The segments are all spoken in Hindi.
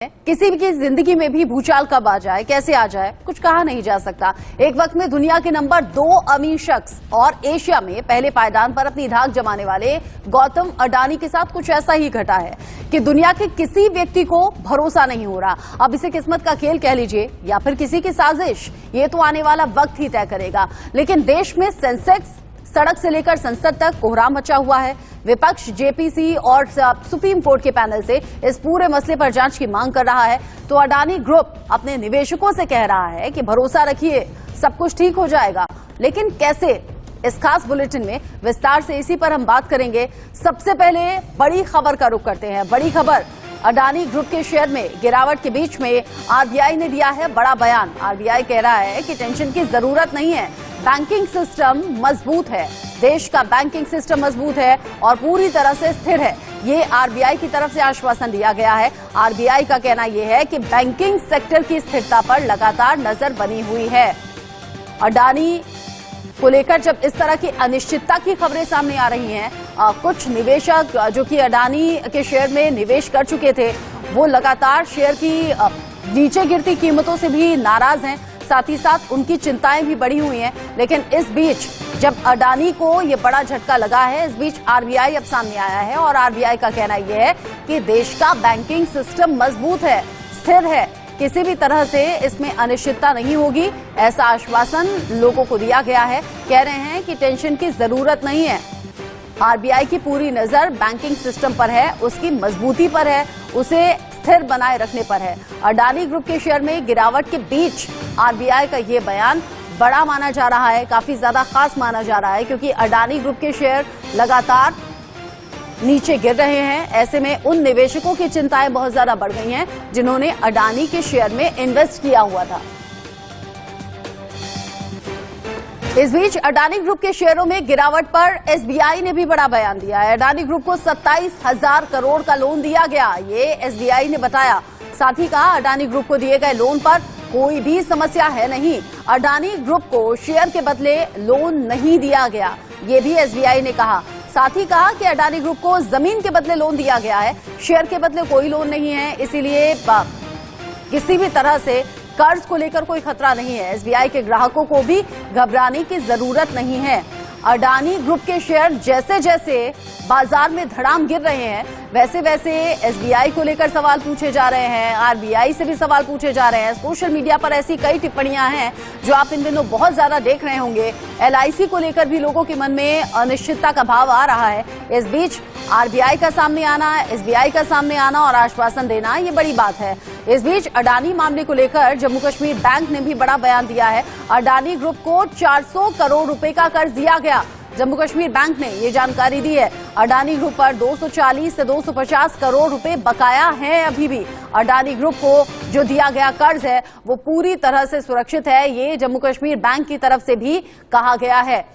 किसी की जिंदगी में भी भूचाल कब आ जाए, कैसे आ जाए, कुछ कहा नहीं जा सकता। एक वक्त में दुनिया के नंबर 2 अमीर शख्स और एशिया में पहले पायदान पर अपनी धाक जमाने वाले गौतम अडानी के साथ कुछ ऐसा ही घटा है कि दुनिया के किसी व्यक्ति को भरोसा नहीं हो रहा। अब इसे किस्मत का खेल कह लीजिए या फिर किसी की साजिश, ये तो आने वाला वक्त ही तय करेगा। लेकिन देश में सेंसेक्स, सड़क से लेकर संसद तक कोहराम मचा हुआ है। विपक्ष जेपीसी और सुप्रीम कोर्ट के पैनल से इस पूरे मसले पर जांच की मांग कर रहा है, तो अडानी ग्रुप अपने निवेशकों से कह रहा है कि भरोसा रखिए, सब कुछ ठीक हो जाएगा। लेकिन कैसे, इस खास बुलेटिन में विस्तार से इसी पर हम बात करेंगे। सबसे पहले बड़ी खबर का रुख करते हैं। बड़ी खबर, अडानी ग्रुप के शेयर में गिरावट के बीच में आरबीआई ने दिया है बड़ा बयान। आरबीआई कह रहा है कि टेंशन की जरूरत नहीं है, बैंकिंग सिस्टम मजबूत है, देश का बैंकिंग सिस्टम मजबूत है और पूरी तरह से स्थिर है। ये आरबीआई की तरफ से आश्वासन दिया गया है। आरबीआई का कहना यह है कि बैंकिंग सेक्टर की स्थिरता पर लगातार नजर बनी हुई है। अडानी को लेकर जब इस तरह की अनिश्चितता की खबरें सामने आ रही हैं, कुछ निवेशक जो कि अडानी के शेयर में निवेश कर चुके थे, वो लगातार शेयर की नीचे गिरती कीमतों से भी नाराज हैं। साथ ही साथ उनकी चिंताएं भी बढ़ी हुई हैं। लेकिन इस बीच जब अडानी को ये बड़ा झटका लगा है, इस बीच आरबीआई अब सामने आया है और आरबीआई का कहना यह है कि देश का बैंकिंग सिस्टम मजबूत है, स्थिर है, किसी भी तरह से इसमें अनिश्चितता नहीं होगी, ऐसा आश्वासन लोगों को दिया गया है। कह रहे हैं कि टेंशन की जरूरत नहीं है। आरबीआई की पूरी नजर बैंकिंग सिस्टम पर है, उसकी मजबूती पर है, उसे स्थिर बनाए रखने पर है। अडानी ग्रुप के शेयर में गिरावट के बीच आरबीआई का ये बयान बड़ा माना जा रहा है, काफी ज्यादा खास माना जा रहा है, क्योंकि अडानी ग्रुप के शेयर लगातार नीचे गिर रहे हैं। ऐसे में उन निवेशकों की चिंताएं बहुत ज्यादा बढ़ गई हैं जिन्होंने अडानी के शेयर में इन्वेस्ट किया हुआ था। इस बीच अडानी ग्रुप के शेयरों में गिरावट पर एसबीआई ने भी बड़ा बयान दिया है। अडानी ग्रुप को 27,000 करोड़ का लोन दिया गया, ये एसबीआई ने बताया। साथ ही कहा, अडानी ग्रुप को दिए गए लोन पर कोई भी समस्या है नहीं। अडानी ग्रुप को शेयर के बदले लोन नहीं दिया गया, ये भी एसबीआई ने कहा। साथ ही कहा कि अडानी ग्रुप को जमीन के बदले लोन दिया गया है, शेयर के बदले कोई लोन नहीं है, इसीलिए किसी भी तरह से कर्ज को लेकर कोई खतरा नहीं है। एसबीआई के ग्राहकों को भी घबराने की जरूरत नहीं है। अडानी ग्रुप के शेयर जैसे जैसे बाजार में धड़ाम गिर रहे हैं, वैसे वैसे एसबीआई को लेकर सवाल पूछे जा रहे हैं, आरबीआई से भी सवाल पूछे जा रहे हैं। सोशल मीडिया पर ऐसी कई टिप्पणियां हैं जो आप इन दिनों बहुत ज्यादा देख रहे होंगे। एलआईसी को लेकर भी लोगों के मन में अनिश्चितता का भाव आ रहा है। इस बीच आरबीआई का सामने आना, एसबीआई का सामने आना और आश्वासन देना, ये बड़ी बात है। इस बीच अडानी मामले को लेकर जम्मू कश्मीर बैंक ने भी बड़ा बयान दिया है। अडानी ग्रुप को 400 करोड़ रुपए का कर्ज दिया गया। जम्मू कश्मीर बैंक ने ये जानकारी दी है। अडानी ग्रुप पर 240 से 250 करोड़ रुपए बकाया है अभी भी। अडानी ग्रुप को जो दिया गया कर्ज है वो पूरी तरह से सुरक्षित है, ये जम्मू कश्मीर बैंक की तरफ से भी कहा गया है।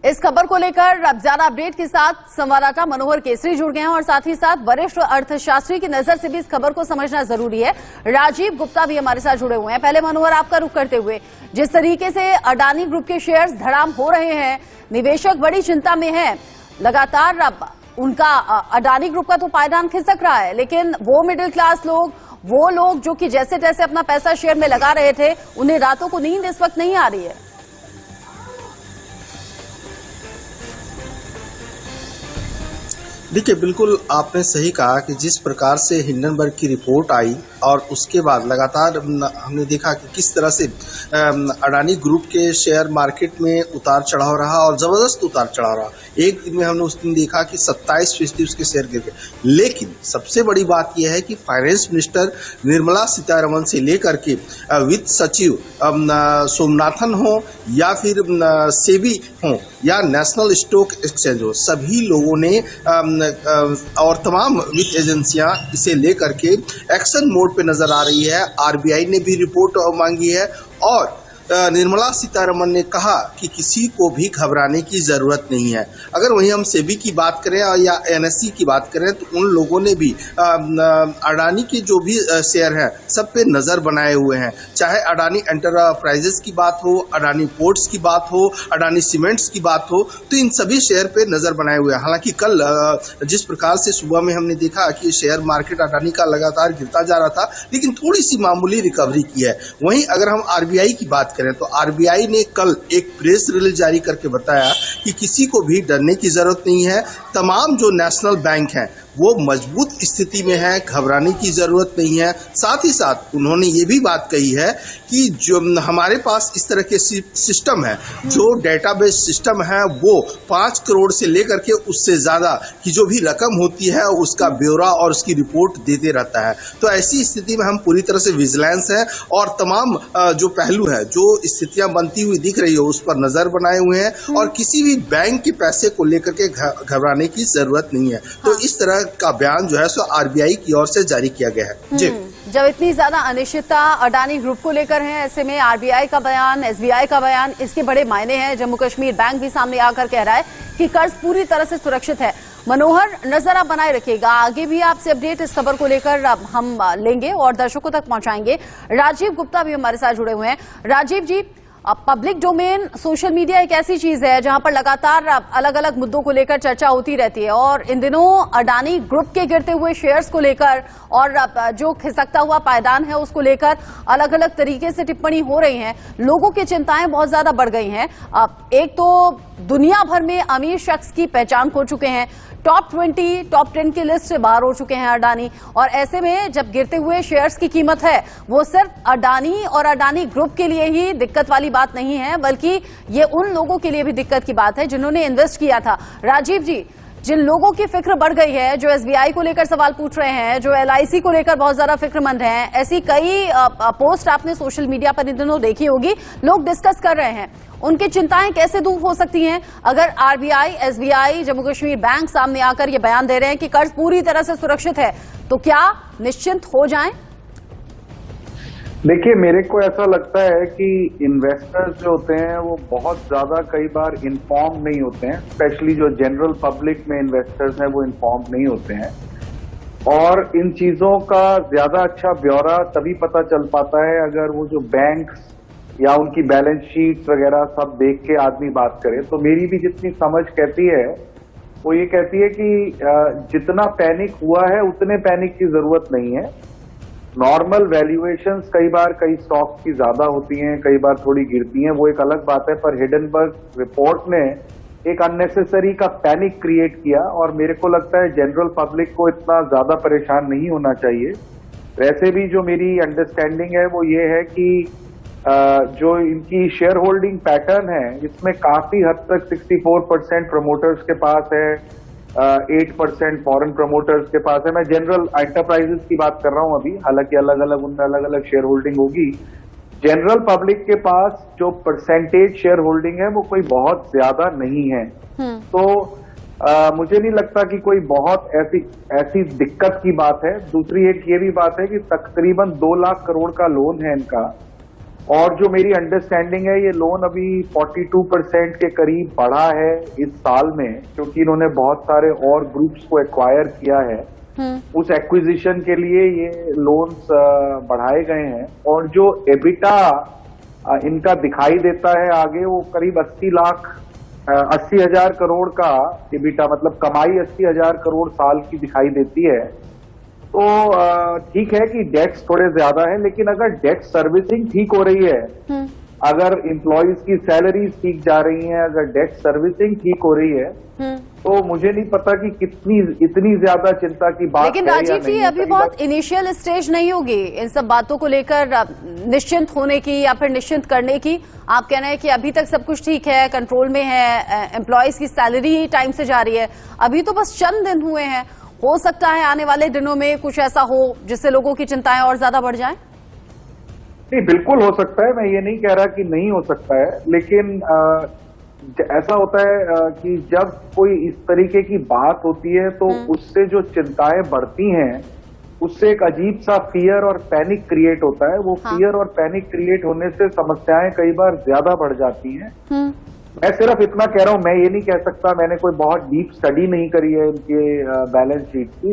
इस खबर को लेकर अब ज्यादा अपडेट के साथ संवाददाता मनोहर केसरी जुड़ गए हैं और साथ ही साथ वरिष्ठ अर्थशास्त्री की नजर से भी इस खबर को समझना जरूरी है। राजीव गुप्ता भी हमारे साथ जुड़े हुए हैं। पहले मनोहर, आपका रुख करते हुए, जिस तरीके से अडानी ग्रुप के शेयर्स धड़ाम हो रहे हैं, निवेशक बड़ी चिंता में हैं, लगातार अब उनका अडानी ग्रुप का तो पायदान खिसक रहा है, लेकिन वो मिडिल क्लास लोग, वो लोग जो कि जैसे तैसे अपना पैसा शेयर में लगा रहे थे, उन्हें रातों को नींद इस वक्त नहीं आ रही है। देखिए, बिल्कुल आपने सही कहा कि जिस प्रकार से हिंडनबर्ग की रिपोर्ट आई और उसके बाद लगातार हमने देखा कि किस तरह से अडानी ग्रुप के शेयर मार्केट में उतार चढ़ाव रहा और ज़बरदस्त उतार चढ़ाव रहा। एक दिन में हमने उस दिन देखा कि 27% उसके शेयर गिर गए। लेकिन सबसे बड़ी बात यह है कि फाइनेंस मिनिस्टर निर्मला सीतारमण से लेकर के वित्त सचिव सोमनाथन हो या फिर सेबी हो या नेशनल स्टॉक एक्सचेंज हो, सभी लोगों ने और तमाम वित्त एजेंसियां इसे लेकर के एक्शन मोड पे नजर आ रही है। आरबीआई ने भी रिपोर्ट मांगी है और निर्मला सीतारमण ने कहा कि किसी को भी घबराने की जरूरत नहीं है। अगर वहीं हम सेबी की बात करें या एनएसई की बात करें तो उन लोगों ने भी अडानी के जो भी शेयर हैं सब पे नजर बनाए हुए हैं। चाहे अडानी एंटरप्राइजेस की बात हो, अडानी पोर्ट्स की बात हो, अडानी सीमेंट्स की बात हो, तो इन सभी शेयर पे नजर बनाए हुए हैं। हालांकि कल जिस प्रकार से सुबह में हमने देखा कि शेयर मार्केट अडानी का लगातार गिरता जा रहा था, लेकिन थोड़ी सी मामूली रिकवरी की है। वहीं अगर हम आरबीआई की बात करें तो आरबीआई ने कल एक प्रेस रिलीज जारी करके बताया कि किसी को भी डरने की जरूरत नहीं है। तमाम जो नेशनल बैंक हैं वो मजबूत स्थिति में है, घबराने की जरूरत नहीं है। साथ ही साथ उन्होंने ये भी बात कही है कि जो हमारे पास इस तरह के सिस्टम है, जो डेटाबेस सिस्टम है, वो 5 करोड़ से लेकर के उससे ज्यादा की जो भी रकम होती है उसका ब्यौरा और उसकी रिपोर्ट देते रहता है। तो ऐसी स्थिति में हम पूरी तरह से विजिलेंस है और तमाम जो पहलू है, जो स्थितियां बनती हुई दिख रही है उस पर नजर बनाए हुए हैं और किसी भी बैंक के पैसे को लेकर के घबराने की जरूरत नहीं है। तो इस तरह का बयान जो है सो आरबीआई की ओर से जारी किया गया है। जी, जब इतनी ज्यादा अनिश्चितता अडानी ग्रुप को लेकर है, ऐसे में आरबीआई का बयान, एसबीआई का बयान, इसके बड़े मायने हैं। जम्मू कश्मीर बैंक भी सामने आकर कह रहा है कि कर्ज पूरी तरह से सुरक्षित है। मनोहर, नजर आप बनाए रखिएगा, आगे भी आपसे अपडेट इस खबर को लेकर हम लेंगे और दर्शकों तक पहुंचाएंगे। राजीव गुप्ता भी हमारे साथ जुड़े हुए हैं। राजीव जी, पब्लिक डोमेन सोशल मीडिया एक ऐसी चीज है जहां पर लगातार अलग अलग मुद्दों को लेकर चर्चा होती रहती है और इन दिनों अडानी ग्रुप के गिरते हुए शेयर्स को लेकर और जो खिसकता हुआ पायदान है उसको लेकर अलग अलग तरीके से टिप्पणी हो रही है। लोगों की चिंताएं बहुत ज्यादा बढ़ गई हैं। एक तो दुनिया भर में अमीर शख्स की पहचान खो चुके हैं, टॉप 20, टॉप 10 की लिस्ट से बाहर हो चुके हैं अडानी, और ऐसे में जब गिरते हुए शेयर्स की कीमत है वो सिर्फ अडानी और अडानी ग्रुप के लिए ही दिक्कत वाली बात नहीं है, बल्कि ये उन लोगों के लिए भी दिक्कत की बात है जिन्होंने इन्वेस्ट किया था। राजीव जी, जिन लोगों की फिक्र बढ़ गई है, जो एसबीआई को लेकर सवाल पूछ रहे हैं, जो एलआईसी को लेकर बहुत ज्यादा फिक्रमंद हैं, ऐसी कई पोस्ट आपने सोशल मीडिया पर इन दिनों देखी होगी, लोग डिस्कस कर रहे हैं, उनकी चिंताएं कैसे दूर हो सकती हैं अगर RBI, SBI, Jammu Kashmir bank सामने आकर ये बयान दे रहे हैं कि कर्ज पूरी तरह से सुरक्षित है, तो क्या निश्चिंत हो जाएं? देखिए, मेरे को ऐसा लगता है कि इन्वेस्टर्स जो होते हैं वो बहुत ज्यादा कई बार इन्फॉर्म नहीं होते हैं, स्पेशली जो जनरल पब्लिक में इन्वेस्टर्स हैं वो इन्फॉर्म नहीं होते हैं और इन चीजों का ज्यादा अच्छा ब्यौरा तभी पता चल पाता है अगर वो जो बैंक्स या उनकी बैलेंस शीट वगैरह सब देख के आदमी बात करे। तो मेरी भी जितनी समझ कहती है वो ये कहती है कि जितना पैनिक हुआ है उतने पैनिक की जरूरत नहीं है। नॉर्मल वैल्यूएशंस कई बार कई स्टॉक्स की ज्यादा होती हैं, कई बार थोड़ी गिरती हैं, वो एक अलग बात है, पर हिडनबर्ग रिपोर्ट ने एक अननेसेसरी का पैनिक क्रिएट किया और मेरे को लगता है जनरल पब्लिक को इतना ज्यादा परेशान नहीं होना चाहिए। वैसे भी जो मेरी अंडरस्टैंडिंग है वो ये है कि जो इनकी शेयर होल्डिंग पैटर्न है इसमें काफी हद तक 64% प्रमोटर्स के पास है, 8% फॉरेन प्रमोटर्स के पास है। मैं जनरल एंटरप्राइजेस की बात कर रहा हूं अभी, हालांकि अलग अलग उनमें अलग अलग शेयर होल्डिंग होगी। जनरल पब्लिक के पास जो परसेंटेज शेयर होल्डिंग है वो कोई बहुत ज्यादा नहीं है। तो मुझे नहीं लगता कि कोई बहुत ऐसी दिक्कत की बात है। दूसरी एक ये भी बात है कि तकरीबन 2 लाख करोड़ का लोन है इनका और जो मेरी अंडरस्टैंडिंग है ये लोन अभी 42% के करीब बढ़ा है इस साल में, क्योंकि इन्होंने बहुत सारे और ग्रुप्स को एक्वायर किया है। उस एक्विजिशन के लिए ये लोन्स बढ़ाए गए हैं और जो एबिटा इनका दिखाई देता है आगे वो करीब 80,000 करोड़ का एबिटा, मतलब कमाई 80,000 करोड़ साल की दिखाई देती है। तो ठीक है कि डेट्स थोड़े ज्यादा है, लेकिन अगर डेट सर्विसिंग ठीक हो रही है, अगर एम्प्लॉइज की सैलरीज ठीक जा रही हैं, अगर डेट सर्विसिंग ठीक हो रही है, तो मुझे नहीं पता कि इतनी ज्यादा चिंता की बात। लेकिन राजीव जी, अभी बहुत इनिशियल स्टेज नहीं होगी इन सब बातों को लेकर निश्चिंत होने की या फिर निश्चिंत करने की? आप कह रहे हैं कि अभी तक सब कुछ ठीक है, कंट्रोल में है, एम्प्लॉइज की सैलरी टाइम से जा रही है, अभी तो बस चंद दिन हुए हैं। हो सकता है आने वाले दिनों में कुछ ऐसा हो जिससे लोगों की चिंताएं और ज्यादा बढ़ जाएं? नहीं, बिल्कुल हो सकता है, मैं ये नहीं कह रहा कि नहीं हो सकता है, लेकिन ऐसा होता है कि जब कोई इस तरीके की बात होती है तो उससे जो चिंताएं बढ़ती हैं उससे एक अजीब सा फियर और पैनिक क्रिएट होता है। वो फियर और पैनिक क्रिएट होने से समस्याएं कई बार ज्यादा बढ़ जाती हैं। मैं सिर्फ इतना कह रहा हूं, मैं ये नहीं कह सकता, मैंने कोई बहुत डीप स्टडी नहीं करी है इनके बैलेंस शीट की।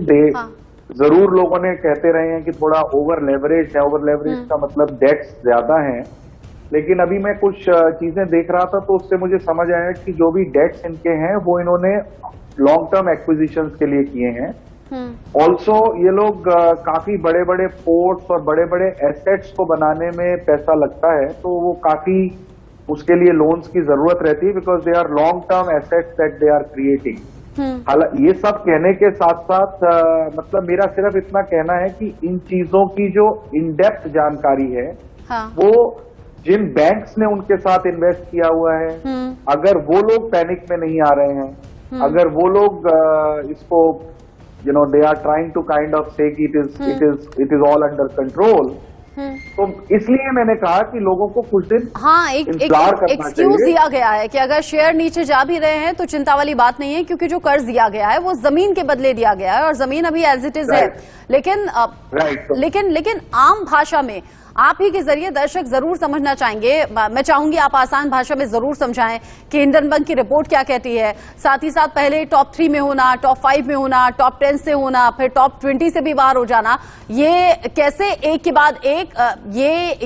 जरूर लोगों ने कहते रहे हैं कि थोड़ा ओवर लेवरेज है। ओवर लेवरेज का मतलब डेट्स ज्यादा हैं, लेकिन अभी मैं कुछ चीजें देख रहा था तो उससे मुझे समझ आया कि जो भी डेट्स इनके हैं वो इन्होंने लॉन्ग टर्म एक्विजिशंस के लिए किए हैं। ऑल्सो ये लोग काफी बड़े बड़े पोर्ट्स और बड़े बड़े एसेट्स को बनाने में पैसा लगता है, तो वो काफी उसके लिए लोन्स की जरूरत रहती है, because they are long term assets that they are creating. हालांकि ये सब कहने के साथ साथ मतलब मेरा सिर्फ इतना कहना है कि इन चीजों की जो इन डेप्थ जानकारी है वो जिन बैंक्स ने उनके साथ इन्वेस्ट किया हुआ है, अगर वो लोग पैनिक में नहीं आ रहे हैं, अगर वो लोग इसको they are trying to kind of say it is all under control, तो इसलिए मैंने कहा कि लोगों को कुछ दिन एक एक्सक्यूज दिया गया है कि अगर शेयर नीचे जा भी रहे हैं तो चिंता वाली बात नहीं है, क्योंकि जो कर्ज दिया गया है वो जमीन के बदले दिया गया है और जमीन अभी एज इट इज है। लेकिन आम भाषा में आप ही के जरिए दर्शक जरूर समझना चाहेंगे, मैं चाहूंगी आप आसान भाषा में जरूर समझाएं कि हिंडन बैंक की रिपोर्ट क्या कहती है। साथ ही साथ पहले टॉप 3 में होना, टॉप 5 में होना, टॉप 10 से होना, फिर टॉप 20 से भी बाहर हो जाना, ये कैसे एक के बाद एक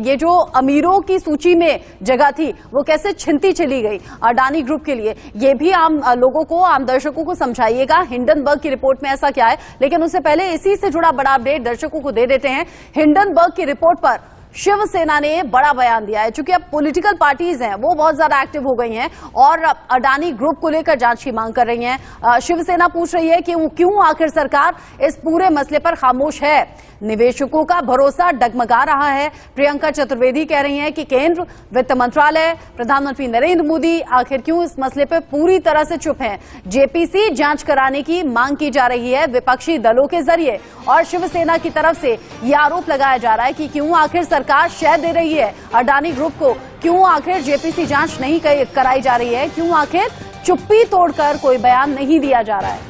ये जो अमीरों की सूची में जगह थी वो कैसे छिनती चली गई अडानी ग्रुप के लिए, ये भी आम लोगों को, आम दर्शकों को समझाइएगा हिंडनबर्ग की रिपोर्ट में ऐसा क्या है। लेकिन उससे पहले इसी से जुड़ा बड़ा अपडेट दर्शकों को दे देते हैं। हिंडनबर्ग की रिपोर्ट पर शिवसेना ने बड़ा बयान दिया है। चूंकि अब पॉलिटिकल पार्टीज हैं वो बहुत ज्यादा एक्टिव हो गई हैं और अडानी ग्रुप को लेकर जांच की मांग कर रही हैं। शिवसेना पूछ रही है कि क्यों आखिर सरकार इस पूरे मसले पर खामोश है। निवेशकों का भरोसा डगमगा रहा है। प्रियंका चतुर्वेदी कह रही हैं कि केंद्र, वित्त मंत्रालय, प्रधानमंत्री नरेंद्र मोदी आखिर क्यों इस मसले पर पूरी तरह से चुप हैं। जेपीसी जांच कराने की मांग की जा रही है विपक्षी दलों के जरिए और शिवसेना की तरफ से यह आरोप लगाया जा रहा है कि क्यों आखिर सरकार शय दे रही है अडानी ग्रुप को, क्यों आखिर जेपीसी जांच नहीं कराई जा रही है, क्यों आखिर चुप्पी तोड़कर कोई बयान नहीं दिया जा रहा है।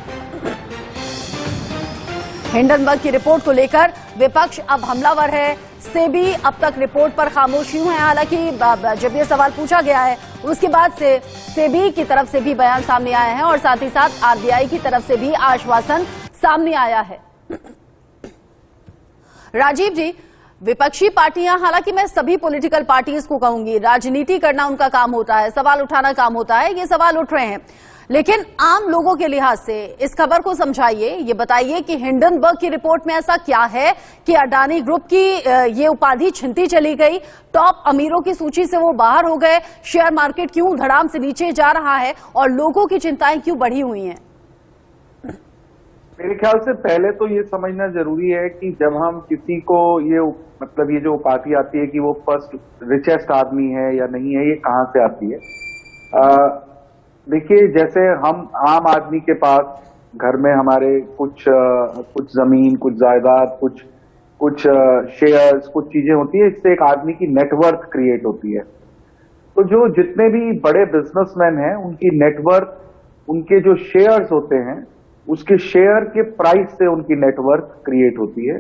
हिंडनबर्ग की रिपोर्ट को लेकर विपक्ष अब हमलावर है। सेबी अब तक रिपोर्ट पर खामोश क्यों है। हालांकि जब ये सवाल पूछा गया है उसके बाद से सेबी की तरफ से भी बयान सामने आया है और साथ ही साथ आरबीआई की तरफ से भी आश्वासन सामने आया है। राजीव जी, विपक्षी पार्टियां, हालांकि मैं सभी पॉलिटिकल पार्टीज को कहूंगी, राजनीति करना उनका काम होता है, सवाल उठाना काम होता है, ये सवाल उठ रहे हैं, लेकिन आम लोगों के लिहाज से इस खबर को समझाइए। ये बताइए कि हिंडनबर्ग की रिपोर्ट में ऐसा क्या है कि अडानी ग्रुप की ये उपाधि छिनती चली गई, टॉप अमीरों की सूची से वो बाहर हो गए, शेयर मार्केट क्यों धड़ाम से नीचे जा रहा है और लोगों की चिंताएं क्यों बढ़ी हुई हैं। मेरे ख्याल से पहले तो ये समझना जरूरी है कि जब हम किसी को ये जो उपाधि आती है कि वो फर्स्ट रिचेस्ट आदमी है या नहीं है, ये कहां से आती है। देखिए, जैसे हम आम आदमी के पास घर में हमारे कुछ जमीन, कुछ जायदाद, कुछ शेयर्स, कुछ चीजें होती है, इससे एक आदमी की नेटवर्थ क्रिएट होती है। तो जो जितने भी बड़े बिजनेसमैन हैं उनकी नेटवर्थ, उनके जो शेयर्स होते हैं उसके शेयर के प्राइस से उनकी नेटवर्थ क्रिएट होती है।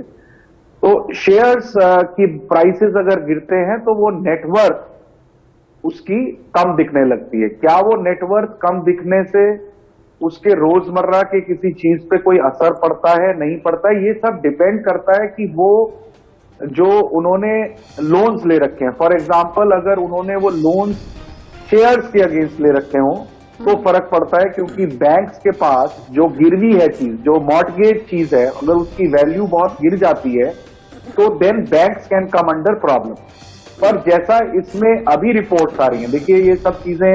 तो शेयर्स की प्राइसेस अगर गिरते हैं तो वो नेटवर्थ उसकी कम दिखने लगती है। क्या वो नेटवर्थ कम दिखने से उसके रोजमर्रा के किसी चीज पे कोई असर पड़ता है, नहीं पड़ता है, ये सब डिपेंड करता है कि वो जो उन्होंने लोन्स ले रखे हैं, फॉर एग्जांपल अगर उन्होंने वो लोन्स शेयर्स के अगेंस्ट ले रखे हों तो फर्क पड़ता है, क्योंकि बैंक्स के पास जो गिरवी है चीज, जो मॉर्टगेज चीज है, अगर उसकी वैल्यू बहुत गिर जाती है तो then banks can come under problem. पर जैसा इसमें अभी रिपोर्ट्स आ रही हैं, देखिए ये सब चीजें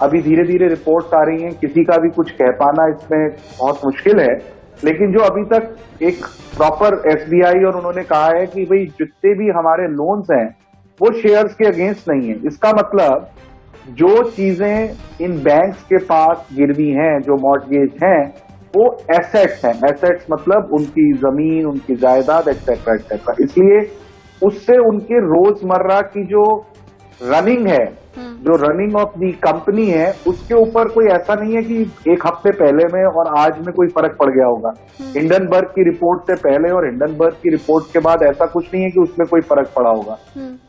अभी धीरे धीरे रिपोर्ट्स आ रही हैं, किसी का भी कुछ कह पाना इसमें बहुत मुश्किल है, लेकिन जो अभी तक एक प्रॉपर एसबीआई और उन्होंने कहा है कि भाई जितने भी हमारे लोन्स हैं वो शेयर्स के अगेंस्ट नहीं है। इसका मतलब जो चीजें इन बैंक्स के पास गिरवी हैं, जो मॉर्टगेज हैं, वो एसेट्स हैं। एसेट्स मतलब उनकी जमीन, उनकी जायदाद, एक्सेट्रा एक्सेट्रा। इसलिए उससे उनके रोजमर्रा की जो रनिंग है जो रनिंग ऑफ दी कंपनी है उसके ऊपर कोई ऐसा नहीं है कि एक हफ्ते पहले में और आज में कोई फर्क पड़ गया होगा। हिंडनबर्ग की रिपोर्ट से पहले और हिंडनबर्ग की रिपोर्ट के बाद ऐसा कुछ नहीं है कि उसमें कोई फर्क पड़ा होगा।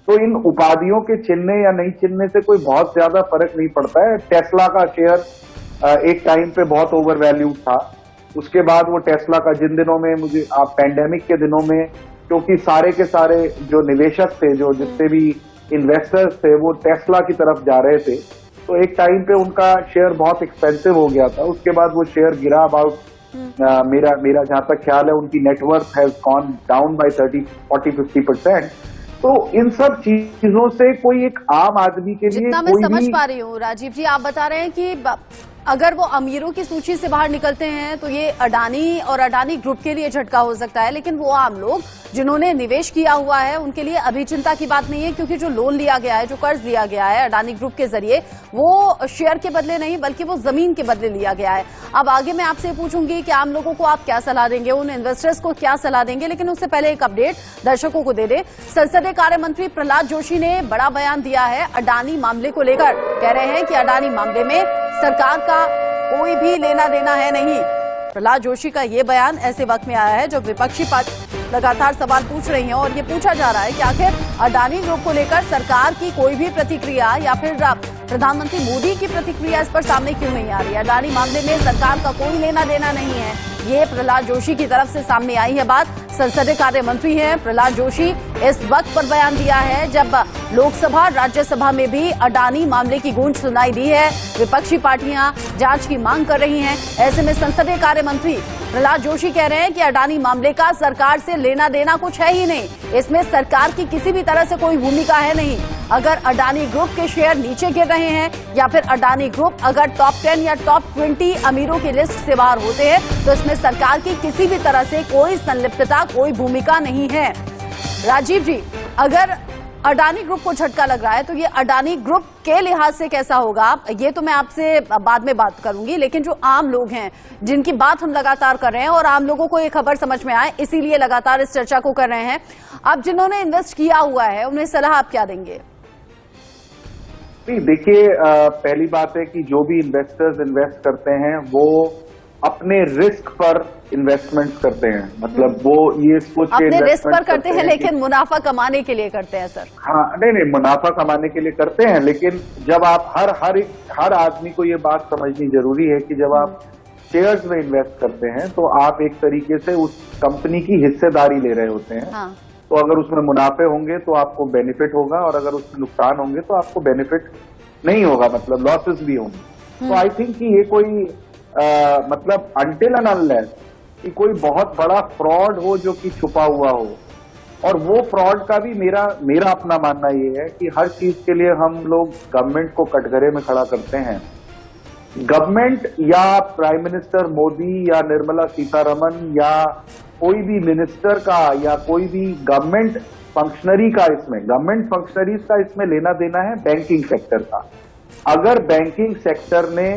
तो इन उपाधियों के चिन्हने या नहीं चिन्हने से कोई बहुत ज्यादा फर्क नहीं पड़ता है। टेस्ला का शेयर एक टाइम पे बहुत ओवर वैल्यूड था, उसके बाद वो टेस्ला का जिन दिनों में मुझे आप पैंडेमिक के दिनों में, क्योंकि सारे के सारे जो निवेशक थे, जो जितने भी इन्वेस्टर्स थे वो टेस्ला की तरफ जा रहे थे, तो एक टाइम पे उनका शेयर बहुत एक्सपेंसिव हो गया था। उसके बाद वो शेयर गिरा अबाउट मेरा जहां तक ख्याल है उनकी net worth has gone down by 30-40-50%। तो इन सब चीजों से कोई एक आम आदमी के लिए जितना मैं समझ पा रही हूँ राजीव जी, आप बता रहे हैं कि अगर वो अमीरों की सूची से बाहर निकलते हैं तो ये अडानी और अडानी ग्रुप के लिए झटका हो सकता है, लेकिन वो आम लोग जिन्होंने निवेश किया हुआ है उनके लिए अभी चिंता की बात नहीं है, क्योंकि जो लोन लिया गया है, जो कर्ज लिया गया है अडानी ग्रुप के जरिए, वो शेयर के बदले नहीं बल्कि वो जमीन के बदले लिया गया है। अब आगे मैं आपसे पूछूंगी कि आम लोगों को आप क्या सलाह देंगे, उन इन्वेस्टर्स को क्या सलाह देंगे, लेकिन उससे पहले एक अपडेट दर्शकों को दे दे। संसदीय कार्य मंत्री प्रहलाद जोशी ने बड़ा बयान दिया है अडानी मामले को लेकर। कह रहे हैं कि अडानी मामले में सरकार का कोई भी लेना देना है नहीं। प्रहलाद जोशी का ये बयान ऐसे वक्त में आया है जब विपक्षी पार्टी लगातार सवाल पूछ रही हैं और ये पूछा जा रहा है कि आखिर अडानी ग्रुप को लेकर सरकार की कोई भी प्रतिक्रिया या फिर प्रधानमंत्री मोदी की प्रतिक्रिया इस पर सामने क्यों नहीं आ रही है। अडानी मामले में सरकार का कोई लेना देना नहीं है, ये प्रहलाद जोशी की तरफ से सामने आई है बात। संसदीय कार्य मंत्री हैं प्रहलाद जोशी, इस वक्त पर बयान दिया है जब लोकसभा राज्यसभा में भी अडानी मामले की गूंज सुनाई दी है। विपक्षी पार्टियां जांच की मांग कर रही हैं। ऐसे में संसदीय कार्य मंत्री प्रहलाद जोशी कह रहे हैं कि अडानी मामले का सरकार से लेना देना कुछ है ही नहीं, इसमें सरकार की किसी भी तरह से कोई भूमिका है नहीं। अगर अडानी ग्रुप के शेयर नीचे गिर रहे हैं या फिर अडानी ग्रुप अगर टॉप 10 या टॉप 20 अमीरों की लिस्ट से बाहर होते हैं तो इसमें सरकार की किसी भी तरह से कोई संलिप्तता, कोई भूमिका नहीं है। राजीव जी, अगर अडानी ग्रुप को झटका लग रहा है तो ये अडानी ग्रुप के लिहाज से कैसा होगा, ये तो मैं आपसे बाद में बात करूंगी, लेकिन जो आम लोग हैं जिनकी बात हम लगातार कर रहे हैं और आम लोगों को ये खबर समझ में आए इसीलिए लगातार इस चर्चा को कर रहे हैं, अब जिन्होंने इन्वेस्ट किया हुआ है उन्हें सलाह आप क्या देंगे? देखिए, पहली बात है कि जो भी इन्वेस्टर्स इन्वेस्ट करते हैं वो अपने रिस्क पर इन्वेस्टमेंट करते हैं। मतलब वो ये सोच के अपने रिस्क पर करते हैं लेकिन मुनाफा कमाने के लिए करते हैं सर। हाँ, नहीं, मुनाफा कमाने के लिए करते हैं, लेकिन जब आप हर आदमी को ये बात समझनी जरूरी है कि जब आप शेयर्स में इन्वेस्ट करते हैं तो आप एक तरीके से उस कंपनी की हिस्सेदारी ले रहे होते हैं। हाँ। तो अगर उसमें मुनाफे होंगे तो आपको बेनिफिट होगा और अगर उसमें नुकसान होंगे तो आपको बेनिफिट नहीं होगा, मतलब लॉसेस भी होंगे। तो आई थिंक कि ये कोई मतलब अनटिल एंड अनलेस कि कोई बहुत बड़ा फ्रॉड हो जो कि छुपा हुआ हो, और वो फ्रॉड का भी मेरा अपना मानना ये है कि हर चीज के लिए हम लोग गवर्नमेंट को कटघरे में खड़ा करते हैं। गवर्नमेंट या प्राइम मिनिस्टर मोदी या निर्मला सीतारमन या कोई भी मिनिस्टर का या कोई भी गवर्नमेंट फंक्शनरीज का इसमें लेना देना है बैंकिंग सेक्टर का। अगर बैंकिंग सेक्टर ने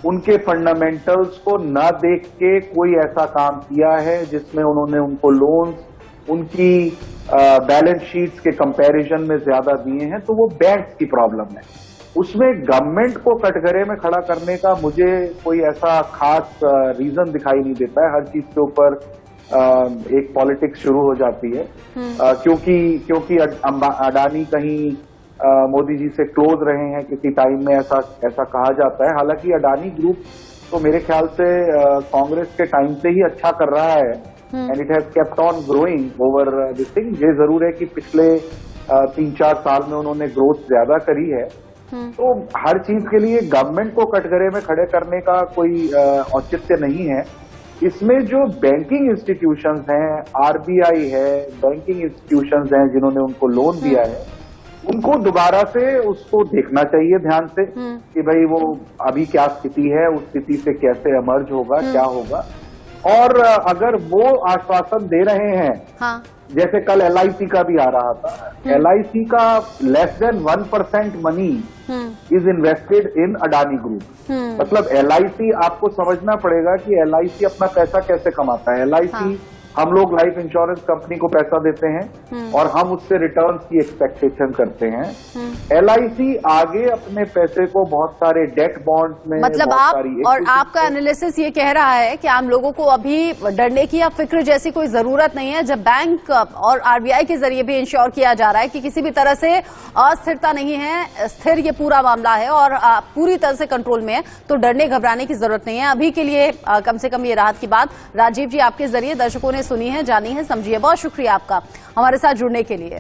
उनके फंडामेंटल्स को न देख के कोई ऐसा काम किया है जिसमें उन्होंने उनको लोन्स उनकी बैलेंस शीट्स के कंपैरिजन में ज्यादा दिए हैं तो वो बैंक की प्रॉब्लम है। उसमें गवर्नमेंट को कटघरे में खड़ा करने का मुझे कोई ऐसा खास रीजन दिखाई नहीं देता है। हर चीज के ऊपर एक पॉलिटिक्स शुरू हो जाती है क्योंकि अडानी कहीं मोदी जी से क्लोज रहे हैं किसी टाइम में, ऐसा कहा जाता है। हालांकि अडानी ग्रुप तो मेरे ख्याल से कांग्रेस के टाइम से ही अच्छा कर रहा है and it has kept on growing over this thing. ये जरूर है कि पिछले 3-4 साल में उन्होंने ग्रोथ ज्यादा करी है। तो हर चीज के लिए गवर्नमेंट को कटघरे में खड़े करने का कोई औचित्य नहीं है। इसमें जो बैंकिंग इंस्टीट्यूशंस हैं, आरबीआई है, बैंकिंग इंस्टीट्यूशंस हैं जिन्होंने उनको लोन दिया है, उनको दोबारा से उसको देखना चाहिए ध्यान से कि भाई वो अभी क्या स्थिति है, उस स्थिति से कैसे इमर्ज होगा, क्या होगा। और अगर वो आश्वासन दे रहे हैं, हाँ। जैसे कल LIC का भी आ रहा था, LIC का less than 1% money is invested in Adani group. मतलब LIC, आपको समझना पड़ेगा कि LIC अपना पैसा कैसे कमाता है। LIC हम लोग लाइफ इंश्योरेंस कंपनी को पैसा देते हैं और हम उससे रिटर्न की एक्सपेक्टेशन करते हैं। LIC आगे अपने पैसे को बहुत सारे डेट बॉन्ड्स में, मतलब बहुत आप सारी और equity आपका एनालिसिस ये कह रहा है कि आम लोगों को अभी डरने की या फिक्र जैसी कोई जरूरत नहीं है, जब बैंक और RBI के जरिए भी इंश्योर किया जा रहा है कि किसी भी तरह से अस्थिरता नहीं है, स्थिर ये पूरा मामला है और पूरी तरह से कंट्रोल में है, तो डरने घबराने की जरूरत नहीं है अभी के लिए। कम से कम ये राहत की बात राजीव जी आपके जरिए दर्शकों ने सुनी है, जानी है, समझी है। बहुत शुक्रिया आपका हमारे साथ जुड़ने के लिए।